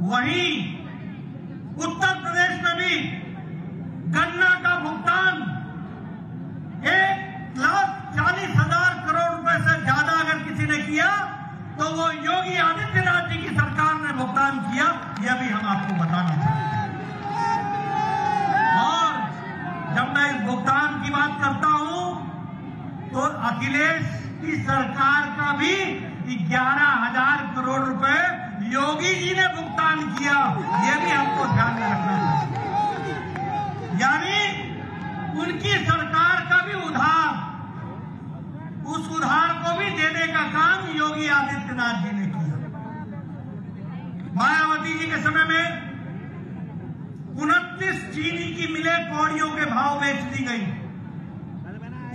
वहीं उत्तर प्रदेश में भी गन्ना का भुगतान 1,40,000 करोड़ रुपए से ज्यादा अगर किसी ने किया तो वो योगी आदित्यनाथ जी की सरकार ने भुगतान किया। यह भी हम आपको बताना चाहते हैं। और जब मैं इस भुगतान की बात करता हूं तो अखिलेश की सरकार का भी 11,000 करोड़ रुपए योगी जी ने भुगतान किया। यह भी हमको ध्यान में रखना चाहिए। यानी उनकी सरकार का भी उधार, उस उधार को भी देने का काम योगी आदित्यनाथ जी ने किया। मायावती जी के समय में 29 चीनी की मिलें कौड़ियों के भाव बेच दी गई,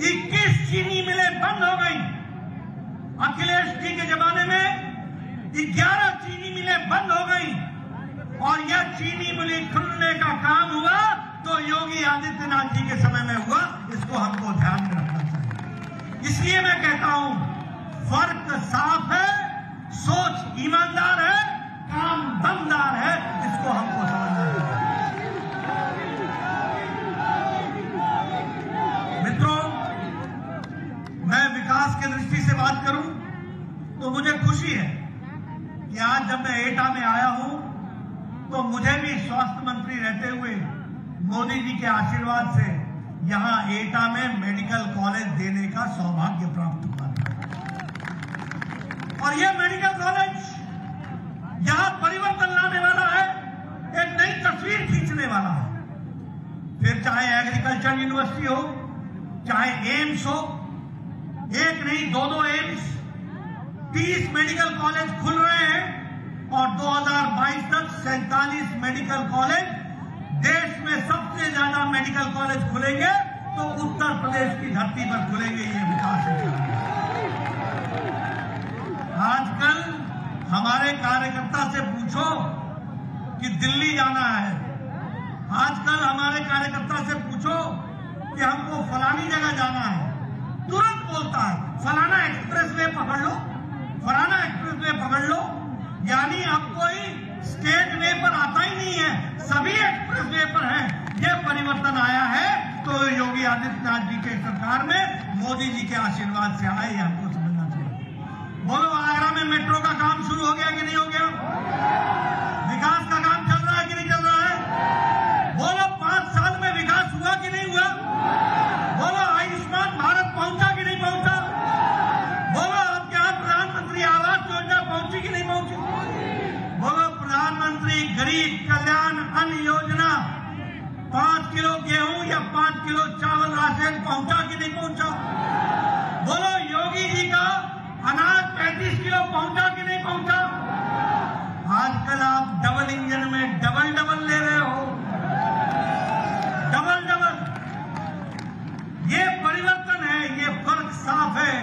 21 चीनी मिलें बंद हो गई। अखिलेश जी के जमाने में 11 चीनी मिलें बंद हो गई और यह चीनी मिलें खुलने का काम हुआ तो योगी आदित्यनाथ जी के समय में हुआ। इसको हमको ध्यान में रखना चाहिए। इसलिए मैं कहता हूं, फर्क साफ है, सोच ईमानदार है, काम दमदार है। इसको हमको समझना है। मित्रों, मैं विकास की दृष्टि से बात करूं तो मुझे मुझे खुशी है कि आज जब मैं एटा में आया हूं तो मुझे भी स्वास्थ्य मंत्री रहते हुए मोदी जी के आशीर्वाद से यहां एटा में मेडिकल कॉलेज देने का सौभाग्य प्राप्त हुआ। और यह मेडिकल कॉलेज यहां परिवर्तन लाने वाला है, एक नई तस्वीर खींचने वाला है। फिर चाहे एग्रीकल्चर यूनिवर्सिटी हो, चाहे एम्स हो, एक नहीं दो एम्स, 30 मेडिकल कॉलेज खुल रहे हैं और 2022 तक 47 मेडिकल कॉलेज, देश में सबसे ज्यादा मेडिकल कॉलेज खुलेंगे तो उत्तर प्रदेश की धरती पर खुलेंगे। ये विकास है। आजकल हमारे कार्यकर्ता से पूछो कि दिल्ली जाना है, आजकल हमारे कार्यकर्ता से पूछो कि हमको फलानी जगह जाना है, तुरंत बोलता है फलाना एक्सप्रेस वे पकड़ लो, फलाना एक्सप्रेस वे पकड़ लो। यानी अब कोई स्टेट वे पर आता ही नहीं है, सभी एक्सप्रेस वे पर है। यह परिवर्तन आया है तो योगी आदित्यनाथ जी के सरकार में मोदी जी के आशीर्वाद से आए, हमको समझना चाहिए। बोलो, आगरा में मेट्रो का काम शुरू हो गया कि नहीं हो गया? विकास का काम चल रहा है कि नहीं चल रहा है? बोलो, 5 साल में विकास हुआ कि नहीं हुआ? बोलो, आयुष्मान भारत पहुंचा कि नहीं पहुंचा? बोलो, आपके यहां प्रधानमंत्री आवास योजना पहुंची कि नहीं पहुंची? बोलो, प्रधानमंत्री गरीब कल्याण अन्न योजना 5 किलो गेहूं या 5 किलो चावल राशन पहुंचा कि नहीं पहुंचा? बोलो, योगी जी का अनाज 35 किलो पहुंचा कि नहीं पहुंचा? आजकल आप डबल इंजन में डबल ले रहे हो, डबल। ये परिवर्तन है, ये फर्क साफ है,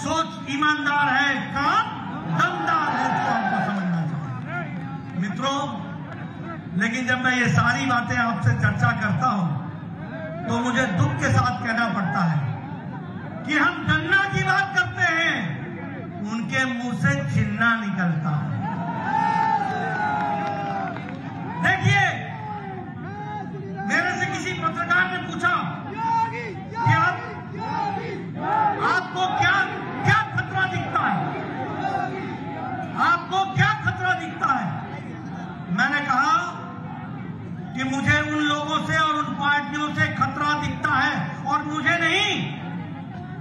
सोच ईमानदार है, काम दमदार है, तो आपको समझना चाहिए मित्रों। लेकिन जब मैं ये सारी बातें आपसे चर्चा करता हूं तो मुझे दुख के साथ कहना पड़ता है कि हम गन्ना की बात करते हैं, उनके मुंह से छिन्ना निकलता है। देखिए, मेरे से किसी पत्रकार ने पूछा कि आपको क्या खतरा दिखता है, आपको क्या खतरा दिखता है? मैंने कहा कि मुझे उन लोगों से और उन पार्टियों से खतरा दिखता है, और मुझे नहीं,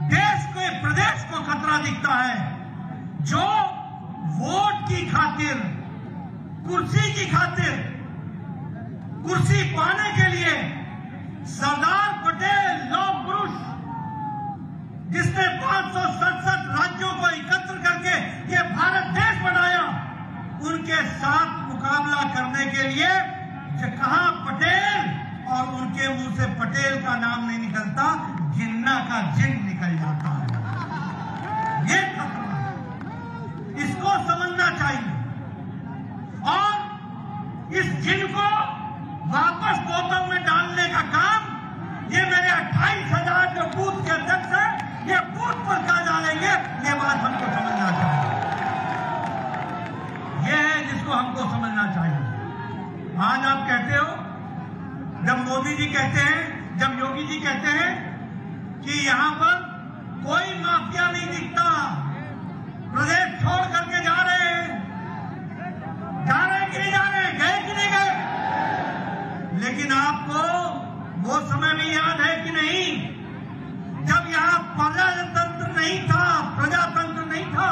देश के प्रदेश को खतरा दिखता है, जो वोट की खातिर, कुर्सी की खातिर, कुर्सी पाने के लिए सरदार पटेल लौह पुरुष, जिसने 567 राज्यों को एकत्र करके ये भारत देश बनाया, उनके साथ मुकाबला करने के लिए कहां पटेल, और उनके मुंह से पटेल का नाम नहीं निकलता, जिन्ना का जिन निकल जाता है। ये खतरा है, इसको समझना चाहिए। और इस जिन को वापस बोतल में डालने का काम ये मेरे 28,000 जो बूथ के अध्यक्ष हैं, ये बूथ पर क्या डालेंगे, ये बात हमको समझना चाहिए। ये है जिसको हमको समझना चाहिए। आज आप कहते हो, जब मोदी जी कहते हैं, जब योगी जी कहते हैं कि यहां पर कोई माफिया नहीं दिखता, प्रदेश छोड़ करके जा रहे हैं कि नहीं जा रहे, गए कि नहीं गए? लेकिन आपको वो समय भी याद है कि नहीं, जब यहां प्रजातंत्र नहीं था, प्रजातंत्र नहीं था,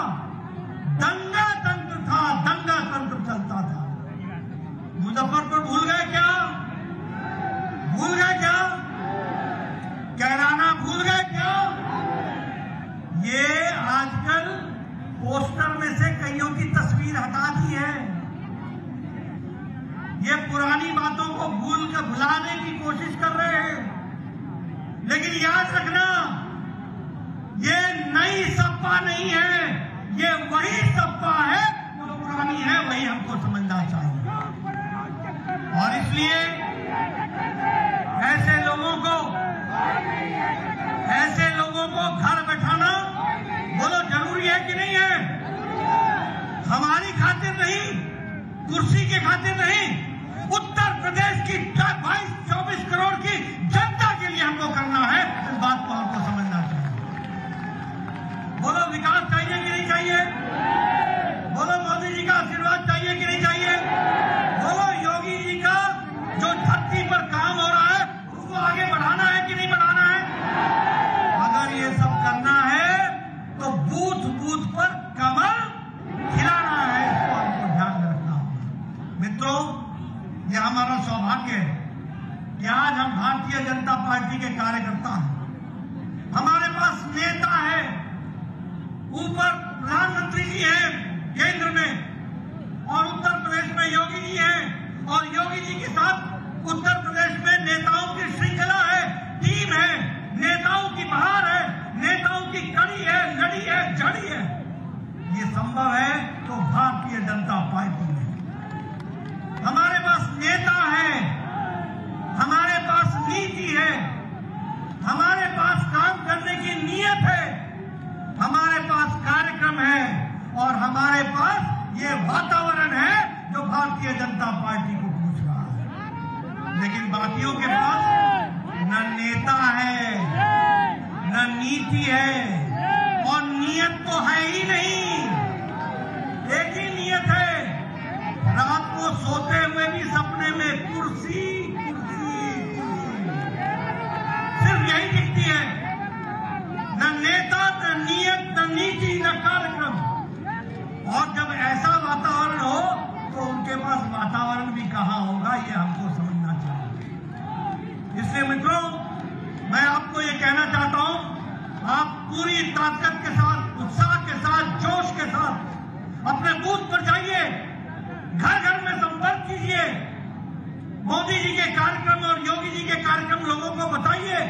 दंगा तंत्र था, दंगा तंत्र चलता था। मुजफ्फरपुर भूल गए क्या? भूल गए क्या? कैराना भूल गए क्या? ये आजकल पोस्टर में से कईयों की तस्वीर हटा दी है। ये पुरानी बातों को भुलाने की कोशिश कर रहे हैं। लेकिन याद रखना, ये नई सपा नहीं है, ये वही सपा है जो पुरानी है, वही हमको समझना चाहिए। और इसलिए ऐसे लोगों को घर बैठाना बोलो जरूरी है कि नहीं है? हमारी खातिर नहीं, कुर्सी के खातिर नहीं, उत्तर प्रदेश की 22-24 करोड़ की जनता के लिए हमको करना है। इस बात को हमको समझना चाहिए। बोलो, विकास चाहिए कि नहीं चाहिए? भारतीय जनता पार्टी के कार्यकर्ता हैं, हमारे पास नेता है, ऊपर प्रधानमंत्री जी हैं केंद्र में और उत्तर प्रदेश में योगी जी हैं, और योगी जी के साथ उत्तर प्रदेश में नेताओं की श्रृंखला है, टीम है, नेताओं की बहार है, नेताओं की कड़ी है, लड़ी है, जड़ी है। ये संभव है तो भारतीय जनता पार्टी में हमारे पास नेता है, हमारे पास नीति है, हमारे पास काम करने की नीयत है, हमारे पास कार्यक्रम है और हमारे पास ये वातावरण है जो भारतीय जनता पार्टी को पूछ रहा है। लेकिन बाकियों के पास न नेता है, न नीति है और नीयत तो है ही नहीं। एक ही नीयत है, रात को सोते हुए भी सपने में कुर्सी कुर्सी कुर्सी, सिर्फ यही दिखती है। न नेता, न नीयत, न नीति, न कार्यक्रम। और जब ऐसा वातावरण हो तो उनके पास वातावरण भी कहाँ होगा, ये हमको समझना चाहिए। इसलिए मित्रों, मैं आपको ये कहना चाहता हूं, आप पूरी ताकत के साथ, उत्साह के साथ, जोश के साथ अपने बूथ पर जाइए, घर घर में संपर्क कीजिए, मोदी जी के कार्यक्रम और योगी जी के कार्यक्रम लोगों को बताइए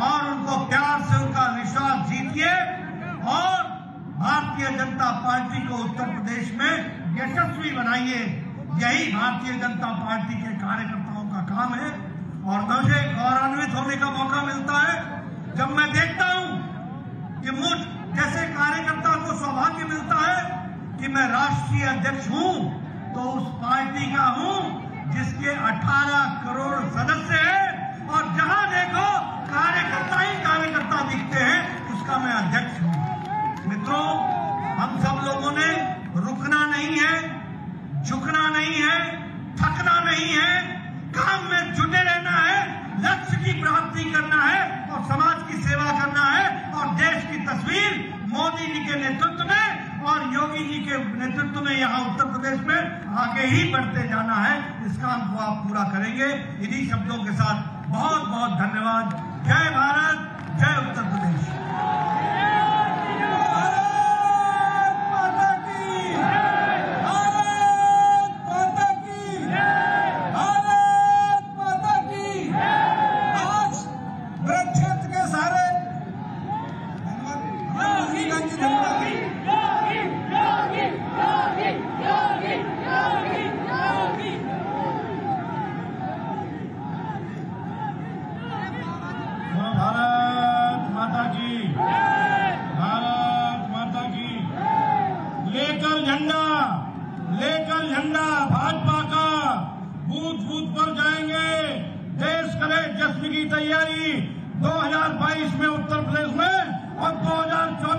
और उनको प्यार से उनका विश्वास जीतिए और भारतीय जनता पार्टी को उत्तर प्रदेश में यशस्वी बनाइए। यही भारतीय जनता पार्टी के कार्यकर्ताओं का काम है। और मुझे गौरवान्वित होने का मौका मिलता है जब मैं देखता हूं कि मुझ जैसे कार्यकर्ता को सौभाग्य मिलता है कि मैं राष्ट्रीय अध्यक्ष हूं, तो उस पार्टी का हूं जिसके 18 करोड़ सदस्य हैं और जहां देखो कार्यकर्ता ही कार्यकर्ता दिखते हैं, उसका मैं अध्यक्ष हूं। मित्रों, हम सब लोगों ने रुकना नहीं है, झुकना नहीं है, थकना नहीं है, काम में जुटे रहना है, लक्ष्य की प्राप्ति करना है और समाज की सेवा करना है और देश की तस्वीर मोदी जी के नेतृत्व में और योगी जी के नेतृत्व में यहाँ उत्तर प्रदेश में आगे ही बढ़ते जाना है। इस काम को आप पूरा करेंगे। इन्हीं शब्दों के साथ बहुत बहुत धन्यवाद। जय भारत, जय उत्तर प्रदेश। लेकर झंडा भाजपा का बूथ बूथ पर जाएंगे। देश करे जश्न की तैयारी 2022 में उत्तर प्रदेश में और 2024